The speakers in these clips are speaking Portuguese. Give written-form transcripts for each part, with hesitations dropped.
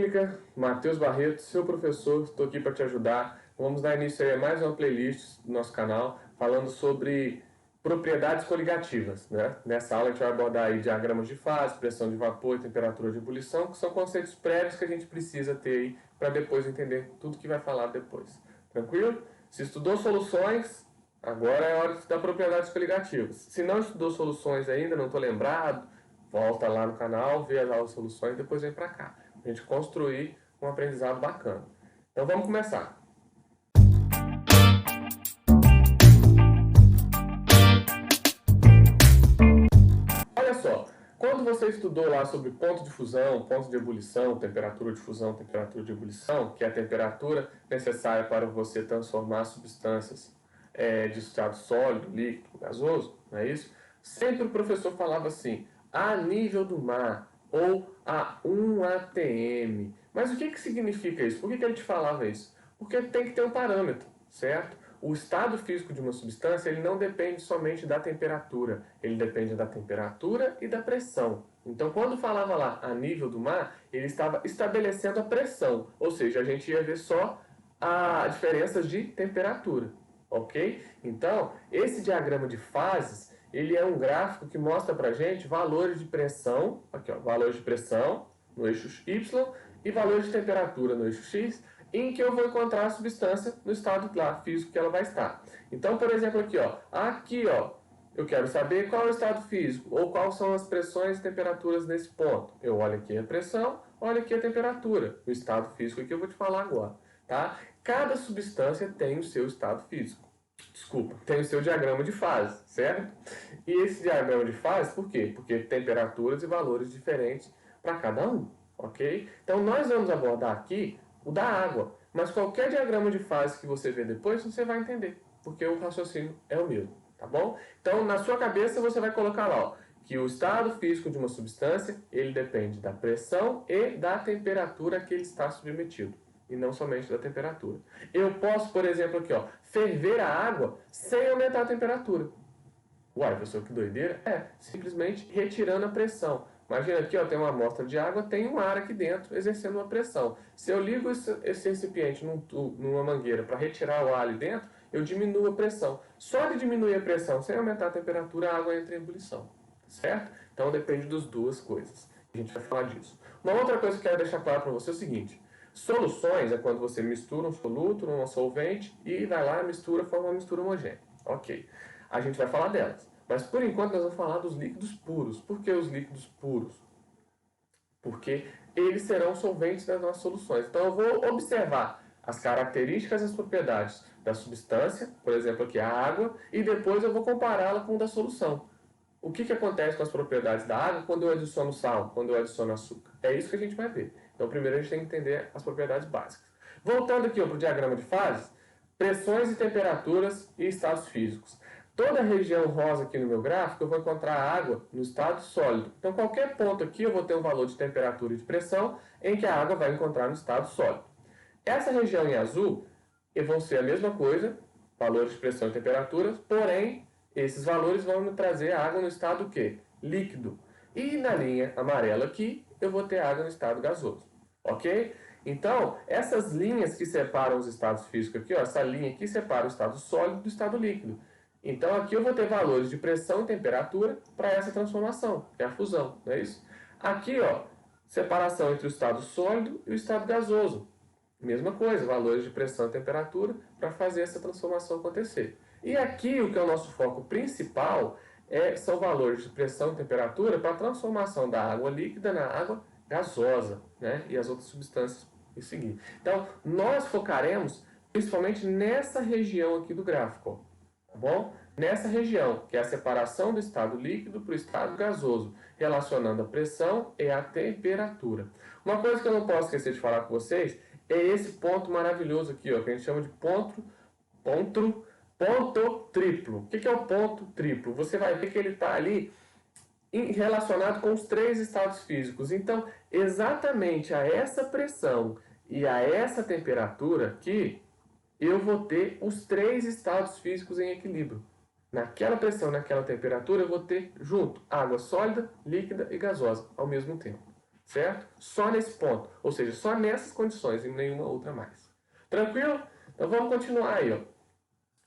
Química, Matheus Barreto, seu professor, estou aqui para te ajudar. Vamos dar início a mais uma playlist do nosso canal, falando sobre propriedades coligativas, né? Nessa aula a gente vai abordar aí diagramas de fase, pressão de vapor e temperatura de ebulição, que são conceitos prévios que a gente precisa ter aí para depois entender tudo que vai falar depois. Tranquilo? Se estudou soluções, agora é hora de estudar propriedades coligativas. Se não estudou soluções ainda, não estou lembrado, volta lá no canal, vê as aulas de soluções e depois vem para cá. A gente construir um aprendizado bacana. Então vamos começar. Olha só, quando você estudou lá sobre ponto de fusão, ponto de ebulição, temperatura de fusão, temperatura de ebulição, que é a temperatura necessária para você transformar substâncias de estado sólido, líquido, gasoso, não é isso? Sempre o professor falava assim, a nível do mar, ou a 1 atm. Mas o que significa isso? Por que ele te falava isso? Porque tem que ter um parâmetro, certo? O estado físico de uma substância ele não depende somente da temperatura, ele depende da temperatura e da pressão. Então, quando falava lá a nível do mar, ele estava estabelecendo a pressão, ou seja, a gente ia ver só a diferença de temperatura, ok? Então, esse diagrama de fases, ele é um gráfico que mostra para a gente valores de pressão, aqui ó, valores de pressão no eixo Y e valores de temperatura no eixo X, em que eu vou encontrar a substância no estado lá, físico que ela vai estar. Então, por exemplo, aqui ó, eu quero saber qual é o estado físico, ou quais são as pressões e temperaturas nesse ponto. Eu olho aqui a pressão, olho aqui a temperatura, o estado físico que eu vou te falar agora, tá? Cada substância tem o seu estado físico. Desculpa, tem o seu diagrama de fase, certo? E esse diagrama de fase, por quê? Porque temperaturas e valores diferentes para cada um, ok? Então, nós vamos abordar aqui o da água, mas qualquer diagrama de fase que você ver depois, você vai entender, porque o raciocínio é o mesmo, tá bom? Então, na sua cabeça, você vai colocar lá, ó, que o estado físico de uma substância, ele depende da pressão e da temperatura que ele está submetido, e não somente da temperatura. Eu posso, por exemplo, aqui, ó, ferver a água sem aumentar a temperatura. Uai, professor, que doideira. É, simplesmente retirando a pressão. Imagina aqui, ó, tem uma amostra de água, tem um ar aqui dentro exercendo uma pressão. Se eu ligo esse recipiente numa mangueira para retirar o ar ali dentro, eu diminuo a pressão. Só de diminuir a pressão sem aumentar a temperatura, a água entra em ebulição. Certo? Então depende das duas coisas. A gente vai falar disso. Uma outra coisa que eu quero deixar claro para você é o seguinte. Soluções é quando você mistura um soluto num solvente e vai lá e mistura, forma uma mistura homogênea. Ok. A gente vai falar delas. Mas por enquanto nós vamos falar dos líquidos puros. Por que os líquidos puros? Porque eles serão solventes das nossas soluções. Então eu vou observar as características e as propriedades da substância, por exemplo aqui a água, e depois eu vou compará-la com o da solução. O que acontece com as propriedades da água quando eu adiciono sal, quando eu adiciono açúcar? É isso que a gente vai ver. Então primeiro a gente tem que entender as propriedades básicas. Voltando aqui para o diagrama de fases, pressões e temperaturas e estados físicos. Toda a região rosa aqui no meu gráfico, eu vou encontrar água no estado sólido. Então, qualquer ponto aqui, eu vou ter um valor de temperatura e de pressão em que a água vai encontrar no estado sólido. Essa região em azul vão ser a mesma coisa, valores de pressão e temperatura, porém, esses valores vão me trazer a água no estado o quê? Líquido. E na linha amarela aqui, eu vou ter água no estado gasoso. Ok? Então, essas linhas que separam os estados físicos aqui, ó, essa linha aqui separa o estado sólido do estado líquido. Então, aqui eu vou ter valores de pressão e temperatura para essa transformação, que é a fusão, não é isso? Aqui, ó, separação entre o estado sólido e o estado gasoso. Mesma coisa, valores de pressão e temperatura para fazer essa transformação acontecer. E aqui, o que é o nosso foco principal, são valores de pressão e temperatura para a transformação da água líquida na água gasosa, né? E as outras substâncias em seguida. Então, nós focaremos principalmente nessa região aqui do gráfico, ó. Tá bom? Nessa região, que é a separação do estado líquido para o estado gasoso, relacionando a pressão e a temperatura. Uma coisa que eu não posso esquecer de falar com vocês é esse ponto maravilhoso aqui, ó, que a gente chama de ponto triplo. O que é o ponto triplo? Você vai ver que ele está ali relacionado com os três estados físicos. Então, exatamente a essa pressão e a essa temperatura aqui, eu vou ter os três estados físicos em equilíbrio. Naquela pressão, naquela temperatura, eu vou ter junto água sólida, líquida e gasosa ao mesmo tempo. certo? Só nesse ponto, ou seja, só nessas condições e nenhuma outra mais. Tranquilo? Então vamos continuar aí, ó.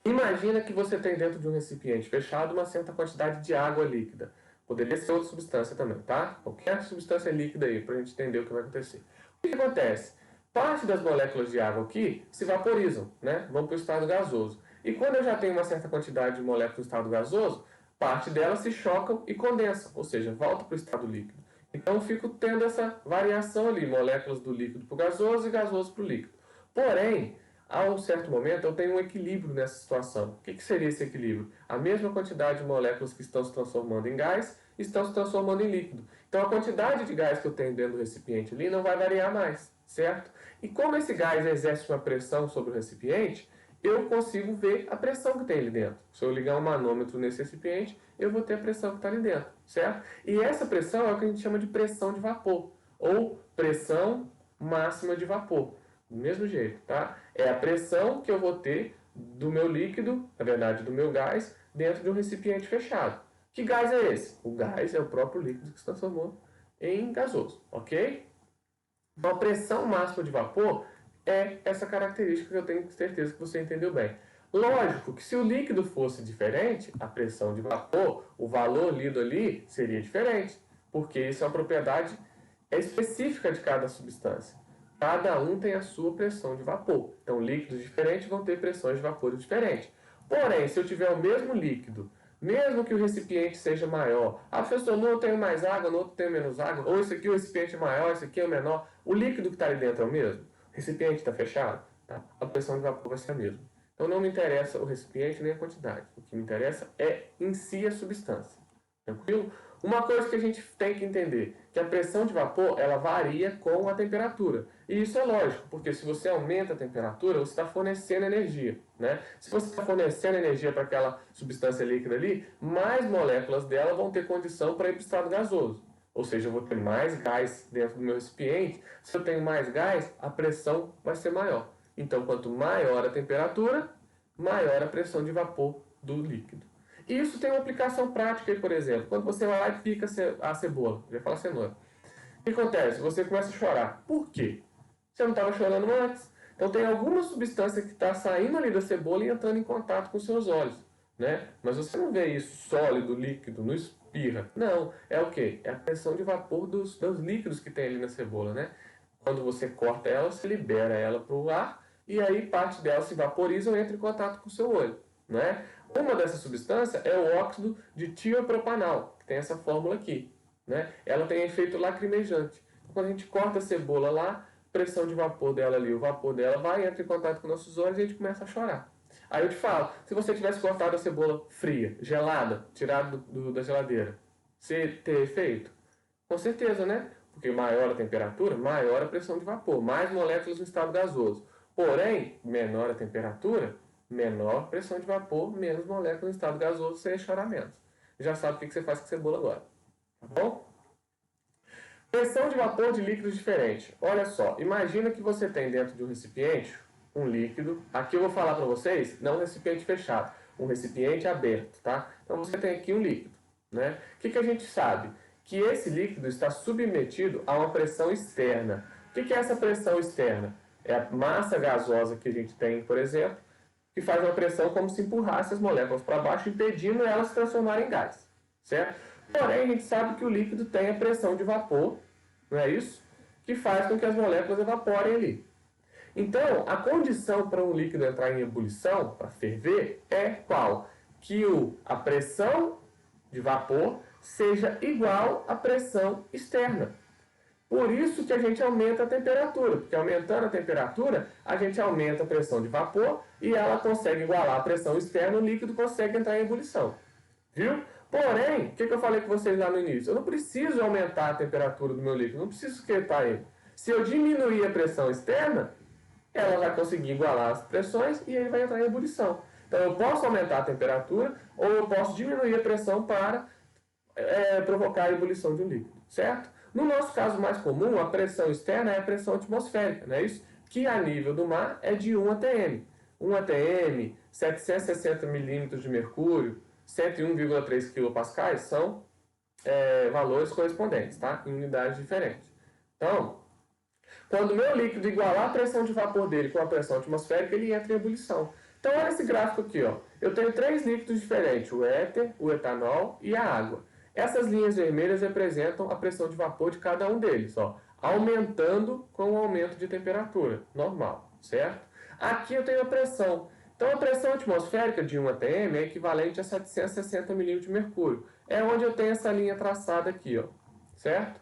Imagina que você tem dentro de um recipiente fechado uma certa quantidade de água líquida. Poderia ser outra substância também, tá? Qualquer substância líquida aí, para a gente entender o que vai acontecer. O que acontece? Parte das moléculas de água aqui se vaporizam, né? Vão para o estado gasoso. E quando eu já tenho uma certa quantidade de moléculas no estado gasoso, parte delas se chocam e condensam, ou seja, volta para o estado líquido. Então eu fico tendo essa variação ali, moléculas do líquido para o gasoso e gasoso para o líquido. Porém, a um certo momento eu tenho um equilíbrio nessa situação. O que seria esse equilíbrio? A mesma quantidade de moléculas que estão se transformando em gás estão se transformando em líquido. Então a quantidade de gás que eu tenho dentro do recipiente ali não vai variar mais, certo? E como esse gás exerce uma pressão sobre o recipiente, eu consigo ver a pressão que tem ali dentro. Se eu ligar um manômetro nesse recipiente, eu vou ter a pressão que está ali dentro, certo? E essa pressão é o que a gente chama de pressão de vapor, ou pressão máxima de vapor. Do mesmo jeito, tá? É a pressão que eu vou ter do meu líquido, na verdade do meu gás, dentro de um recipiente fechado. Que gás é esse? O gás é o próprio líquido que se transformou em gasoso, ok? Então a pressão máxima de vapor é essa característica que eu tenho certeza que você entendeu bem. Lógico que se o líquido fosse diferente, a pressão de vapor, o valor lido ali seria diferente, porque isso é uma propriedade específica de cada substância. Cada um tem a sua pressão de vapor. Então, líquidos diferentes vão ter pressões de vapor diferentes. Porém, se eu tiver o mesmo líquido, mesmo que o recipiente seja maior, professor, no outro tem mais água, no outro tem menos água, ou esse aqui o recipiente é maior, esse aqui é o menor, o líquido que está ali dentro é o mesmo? O recipiente está fechado? Tá? A pressão de vapor vai ser a mesma. Então, não me interessa o recipiente nem a quantidade. O que me interessa é, em si, a substância. Tranquilo? Uma coisa que a gente tem que entender, que a pressão de vapor, ela varia com a temperatura. E isso é lógico, porque se você aumenta a temperatura, você está fornecendo energia, né? Se você está fornecendo energia para aquela substância líquida ali, mais moléculas dela vão ter condição para ir para o estado gasoso. Ou seja, eu vou ter mais gás dentro do meu recipiente. Se eu tenho mais gás, a pressão vai ser maior. Então, quanto maior a temperatura, maior a pressão de vapor do líquido. E isso tem uma aplicação prática aí, por exemplo. Quando você vai lá e pica a cebola, já fala cenoura. O que acontece? Você começa a chorar. Por quê? Você não estava chorando antes. Então tem alguma substância que está saindo ali da cebola e entrando em contato com os seus olhos, né? Mas você não vê isso sólido, líquido, não espirra. Não, é o quê? É a pressão de vapor dos líquidos que tem ali na cebola, né? Quando você corta ela, você libera ela para o ar e aí parte dela se vaporiza ou entra em contato com o seu olho, né? Uma dessas substâncias é o óxido de tiopropanal, que tem essa fórmula aqui, né? Ela tem efeito lacrimejante. Então, quando a gente corta a cebola lá, pressão de vapor dela ali, o vapor dela vai, entra em contato com nossos olhos e a gente começa a chorar. Aí eu te falo, se você tivesse cortado a cebola fria, gelada, tirado da geladeira, você ter efeito? Com certeza, né? Porque maior a temperatura, maior a pressão de vapor, mais moléculas no estado gasoso. Porém, menor a temperatura, menor pressão de vapor, menos moléculas no estado gasoso, você ia chorar menos. Já sabe o que você faz com a cebola agora. Tá bom? Pressão de vapor de líquidos diferentes. Olha só, imagina que você tem dentro de um recipiente um líquido. Aqui eu vou falar para vocês, não um recipiente fechado, um recipiente aberto, tá? Então você tem aqui um líquido, né? O que a gente sabe? Que esse líquido está submetido a uma pressão externa. O que é essa pressão externa? É a massa gasosa que a gente tem, por exemplo, que faz uma pressão como se empurrasse as moléculas para baixo, impedindo elas se transformarem em gás, certo? Porém, a gente sabe que o líquido tem a pressão de vapor, não é isso? Que faz com que as moléculas evaporem ali. Então, a condição para um líquido entrar em ebulição, para ferver, é qual? Que a pressão de vapor seja igual à pressão externa. Por isso que a gente aumenta a temperatura, porque aumentando a temperatura, a gente aumenta a pressão de vapor e ela consegue igualar a pressão externa, o líquido consegue entrar em ebulição. Viu? Porém, o que eu falei com vocês lá no início? Eu não preciso aumentar a temperatura do meu líquido, não preciso esquentar ele. Se eu diminuir a pressão externa, ela vai conseguir igualar as pressões e ele vai entrar em ebulição. Então eu posso aumentar a temperatura ou eu posso diminuir a pressão para provocar a ebulição de um líquido, certo? No nosso caso mais comum, a pressão externa é a pressão atmosférica, não é isso? Que a nível do mar é de 1 atm. 1 atm, 760 milímetros de mercúrio, 101,3 kPa são valores correspondentes, tá? Em unidades diferentes. Então, quando o meu líquido igualar a pressão de vapor dele com a pressão atmosférica, ele entra em ebulição. Então, olha esse gráfico aqui, ó. Eu tenho três líquidos diferentes, o éter, o etanol e a água. Essas linhas vermelhas representam a pressão de vapor de cada um deles, ó, aumentando com o aumento de temperatura, normal, certo? Aqui eu tenho a pressão. Então, a pressão atmosférica de 1 atm é equivalente a 760 milímetros de mercúrio. É onde eu tenho essa linha traçada aqui, ó, certo?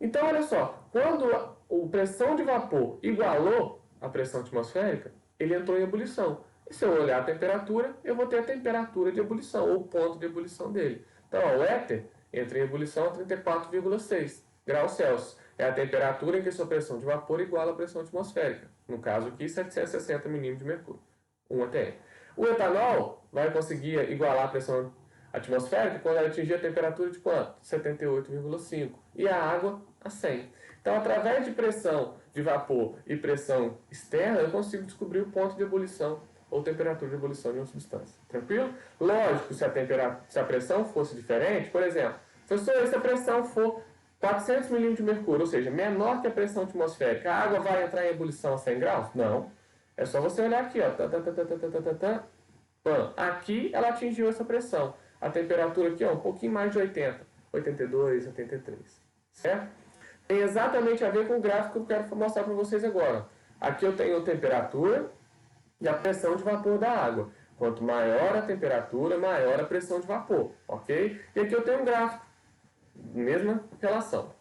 Então, olha só, quando a pressão de vapor igualou a pressão atmosférica, ele entrou em ebulição. E se eu olhar a temperatura, eu vou ter a temperatura de ebulição, ou o ponto de ebulição dele. Então, ó, o éter entra em ebulição a 34,6 graus Celsius. É a temperatura em que sua pressão de vapor iguala a pressão atmosférica. No caso aqui, 760 milímetros de mercúrio. 1 atm. O etanol vai conseguir igualar a pressão atmosférica quando ela atingir a temperatura de quanto? 78,5. E a água a 100. Então, através de pressão de vapor e pressão externa, eu consigo descobrir o ponto de ebulição ou temperatura de ebulição de uma substância. Tranquilo? Lógico, se a pressão fosse diferente, por exemplo, se a pressão for 400 milímetros de mercúrio, ou seja, menor que a pressão atmosférica, a água vai entrar em ebulição a 100 graus? Não. É só você olhar aqui, ó. Aqui ela atingiu essa pressão. A temperatura aqui, ó, um pouquinho mais de 80, 82, 83, certo? Tem exatamente a ver com o gráfico que eu quero mostrar para vocês agora. Aqui eu tenho a temperatura e a pressão de vapor da água. Quanto maior a temperatura, maior a pressão de vapor, ok? E aqui eu tenho um gráfico, mesma relação.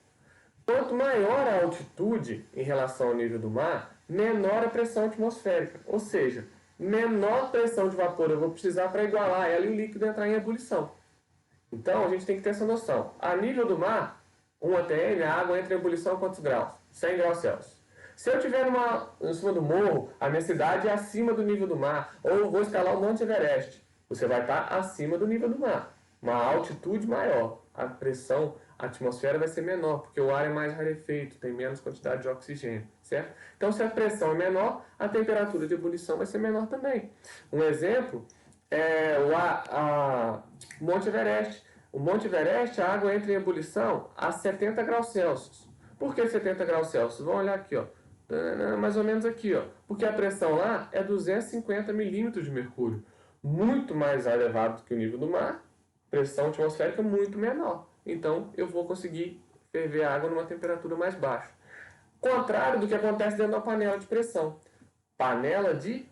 Quanto maior a altitude em relação ao nível do mar, menor a pressão atmosférica, ou seja, menor pressão de vapor eu vou precisar para igualar ela e o líquido entrar em ebulição. Então, a gente tem que ter essa noção. A nível do mar, 1 atm, a água entra em ebulição a quantos graus? 100 graus Celsius. Se eu estiver em cima do morro, a minha cidade é acima do nível do mar, ou eu vou escalar o Monte Everest, você vai estar acima do nível do mar. Uma altitude maior, a pressão, a atmosfera vai ser menor, porque o ar é mais rarefeito, tem menos quantidade de oxigênio, certo? Então, se a pressão é menor, a temperatura de ebulição vai ser menor também. Um exemplo é o Monte Everest. O Monte Everest, a água entra em ebulição a 70 graus Celsius. Por que 70 graus Celsius? Vamos olhar aqui, ó. Mais ou menos aqui, ó. Porque a pressão lá é 250 milímetros de mercúrio. Muito mais elevado do que o nível do mar. Pressão atmosférica muito menor. Então, eu vou conseguir ferver a água numa temperatura mais baixa. Contrário do que acontece dentro da panela de pressão. Panela de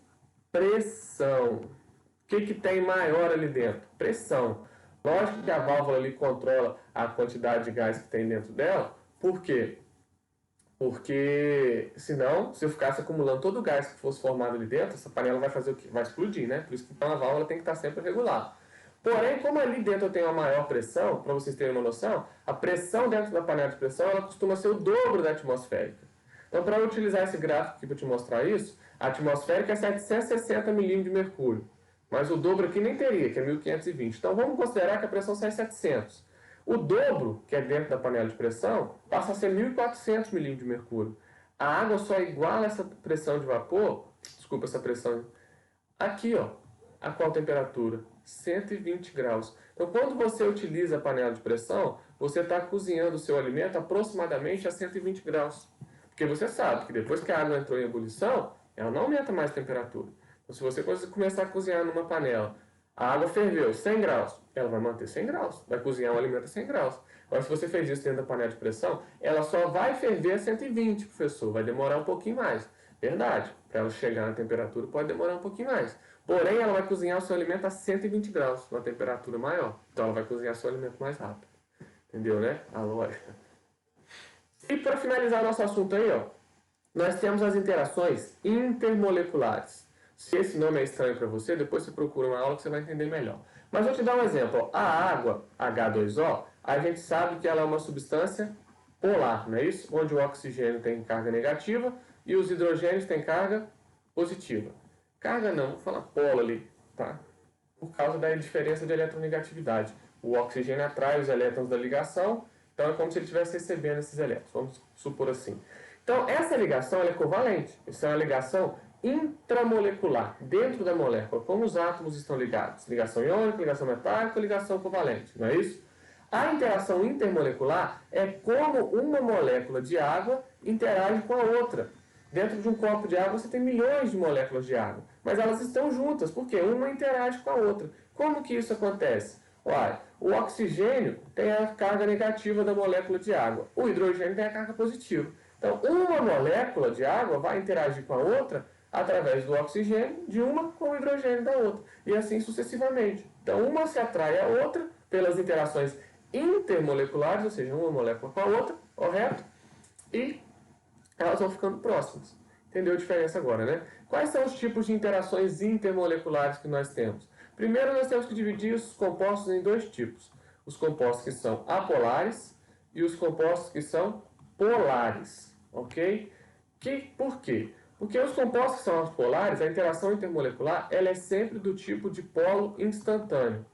pressão. O que tem maior ali dentro? Pressão. Lógico que a válvula ali controla a quantidade de gás que tem dentro dela. Por quê? Porque senão, se eu ficasse acumulando todo o gás que fosse formado ali dentro, essa panela vai fazer o quê? Vai explodir, né? Por isso que então, a válvula tem que estar sempre regular. Porém, como ali dentro eu tenho a maior pressão, para vocês terem uma noção, a pressão dentro da panela de pressão ela costuma ser o dobro da atmosférica. Então, para eu utilizar esse gráfico aqui para te mostrar isso, a atmosférica é 760 milímetros de mercúrio. Mas o dobro aqui nem teria, que é 1520. Então, vamos considerar que a pressão sai 700. O dobro, que é dentro da panela de pressão, passa a ser 1400 milímetros de mercúrio. A água só iguala essa pressão de vapor, desculpa, essa pressão, aqui, ó, a qual temperatura? 120 graus. Então, quando você utiliza a panela de pressão, você está cozinhando o seu alimento aproximadamente a 120 graus. Porque você sabe que depois que a água entrou em ebulição, ela não aumenta mais a temperatura. Então, se você começar a cozinhar numa panela, a água ferveu 100 graus, ela vai manter 100 graus, vai cozinhar um alimento a 100 graus. Agora, se você fez isso dentro da panela de pressão, ela só vai ferver a 120, professor, vai demorar um pouquinho mais. Verdade, para ela chegar na temperatura pode demorar um pouquinho mais. Porém, ela vai cozinhar o seu alimento a 120 graus, uma temperatura maior. Então, ela vai cozinhar o seu alimento mais rápido. Entendeu, né? A lógica. E para finalizar o nosso assunto aí, ó, nós temos as interações intermoleculares. Se esse nome é estranho para você, depois você procura uma aula que você vai entender melhor. Mas vou te dar um exemplo. A água, H2O, a gente sabe que ela é uma substância polar, não é isso? Onde o oxigênio tem carga negativa e os hidrogênios têm carga positiva. Carga não, vou falar polo ali, tá? Por causa da diferença de eletronegatividade. O oxigênio atrai os elétrons da ligação, então é como se ele estivesse recebendo esses elétrons, vamos supor assim. Então, essa ligação ela é covalente. Isso é uma ligação intramolecular, dentro da molécula, como os átomos estão ligados. Ligação iônica, ligação metálica, ligação covalente, não é isso? A interação intermolecular é como uma molécula de água interage com a outra. Dentro de um copo de água você tem milhões de moléculas de água, mas elas estão juntas, porque uma interage com a outra. Como que isso acontece? Uai, o oxigênio tem a carga negativa da molécula de água, o hidrogênio tem a carga positiva. Então, uma molécula de água vai interagir com a outra através do oxigênio de uma com o hidrogênio da outra, e assim sucessivamente. Então, uma se atrai à outra pelas interações intermoleculares, ou seja, uma molécula com a outra, correto? E elas vão ficando próximas. Entendeu a diferença agora, né? Quais são os tipos de interações intermoleculares que nós temos? Primeiro, nós temos que dividir os compostos em dois tipos. Os compostos que são apolares e os compostos que são polares, ok? Por quê? Porque os compostos que são apolares, a interação intermolecular, ela é sempre do tipo de polo instantâneo.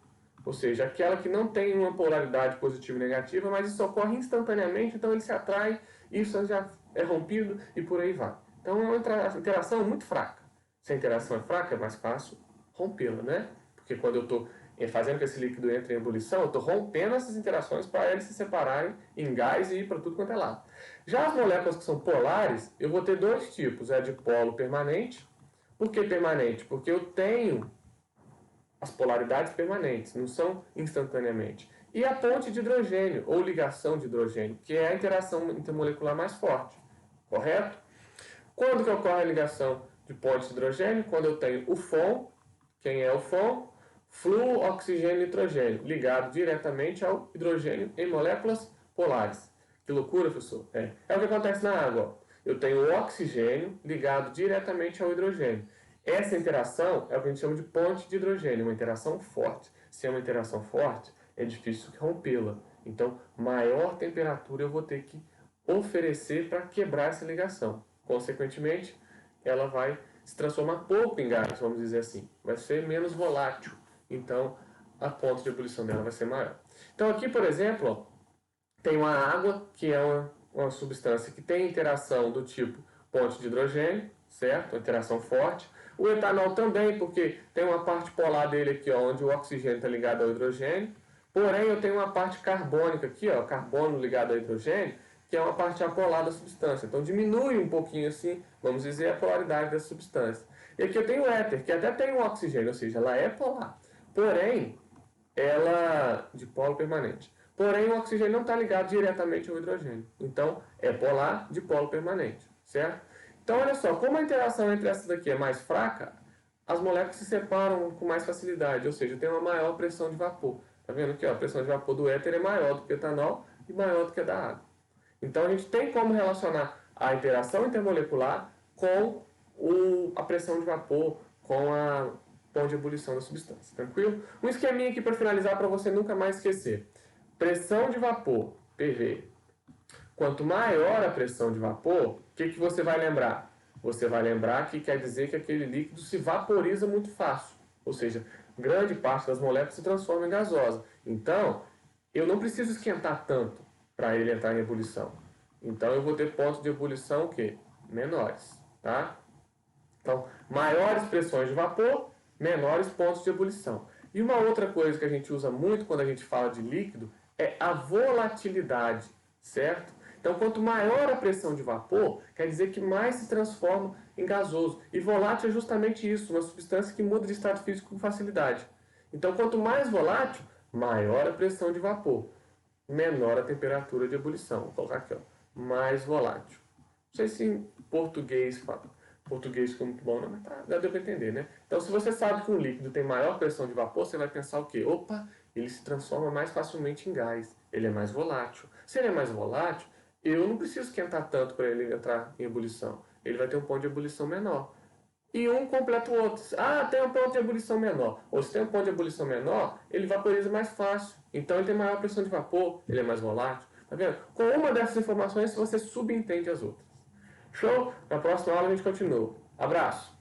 Ou seja, aquela que não tem uma polaridade positiva e negativa, mas isso ocorre instantaneamente, então ele se atrai, isso já é rompido e por aí vai. Então é uma interação muito fraca. Se a interação é fraca, é mais fácil rompê-la, né? Porque quando eu estou fazendo que esse líquido entre em ebulição, eu estou rompendo essas interações para eles se separarem em gás e ir para tudo quanto é lado. Já as moléculas que são polares, eu vou ter dois tipos. É a de polo permanente. Por que permanente? Porque eu tenho as polaridades permanentes, não são instantaneamente. E a ponte de hidrogênio, ou ligação de hidrogênio, que é a interação intermolecular mais forte. Correto? Quando que ocorre a ligação de ponte de hidrogênio? Quando eu tenho o FON. Quem é o FON? Fluo, oxigênio e nitrogênio, ligado diretamente ao hidrogênio em moléculas polares. Que loucura, professor. É o que acontece na água. Eu tenho o oxigênio ligado diretamente ao hidrogênio. Essa interação é o que a gente chama de ponte de hidrogênio, uma interação forte. Se é uma interação forte, é difícil rompê-la. Então, maior temperatura eu vou ter que oferecer para quebrar essa ligação. Consequentemente, ela vai se transformar pouco em gás, vamos dizer assim. Vai ser menos volátil. Então, a ponto de ebulição dela vai ser maior. Então, aqui, por exemplo, ó, tem uma água, que é uma substância que tem interação do tipo ponte de hidrogênio, certo? Uma interação forte. O etanol também, porque tem uma parte polar dele aqui, ó, onde o oxigênio está ligado ao hidrogênio. Porém, eu tenho uma parte carbônica aqui, ó, carbono ligado ao hidrogênio, que é uma parte apolar da substância. Então, diminui um pouquinho assim, vamos dizer, a polaridade dessa substância. E aqui eu tenho o éter, que até tem um oxigênio, ou seja, ela é polar. Porém, ela de polo permanente. Porém, o oxigênio não está ligado diretamente ao hidrogênio. Então, é polar de polo permanente, certo? Então, olha só, como a interação entre essas daqui é mais fraca, as moléculas se separam com mais facilidade, ou seja, tem uma maior pressão de vapor. Tá vendo aqui, ó, a pressão de vapor do éter é maior do que o etanol e maior do que a da água. Então, a gente tem como relacionar a interação intermolecular com a pressão de vapor, com a ponto de ebulição da substância, tranquilo? Um esqueminha aqui para finalizar, para você nunca mais esquecer. Pressão de vapor, PV. Quanto maior a pressão de vapor, o que você vai lembrar? Você vai lembrar que quer dizer que aquele líquido se vaporiza muito fácil. Ou seja, grande parte das moléculas se transforma em gasosa. Então, eu não preciso esquentar tanto para ele entrar em ebulição. Então, eu vou ter pontos de ebulição o quê? Menores, tá? Então, maiores pressões de vapor, menores pontos de ebulição. E uma outra coisa que a gente usa muito quando a gente fala de líquido é a volatilidade, certo? Então, quanto maior a pressão de vapor, quer dizer que mais se transforma em gasoso. E volátil é justamente isso, uma substância que muda de estado físico com facilidade. Então, quanto mais volátil, maior a pressão de vapor, menor a temperatura de ebulição. Vou colocar aqui, ó, mais volátil. Não sei se em português fala. Português ficou muito bom, não, mas já deu para entender, né? Então, se você sabe que um líquido tem maior pressão de vapor, você vai pensar o quê? Opa, ele se transforma mais facilmente em gás. Ele é mais volátil. Se ele é mais volátil, eu não preciso esquentar tanto para ele entrar em ebulição. Ele vai ter um ponto de ebulição menor. E um completa o outro. Ah, tem um ponto de ebulição menor. Ou se tem um ponto de ebulição menor, ele vaporiza mais fácil. Então, ele tem maior pressão de vapor, ele é mais volátil. Tá vendo? Com uma dessas informações, você subentende as outras. Show? Na próxima aula a gente continua. Abraço!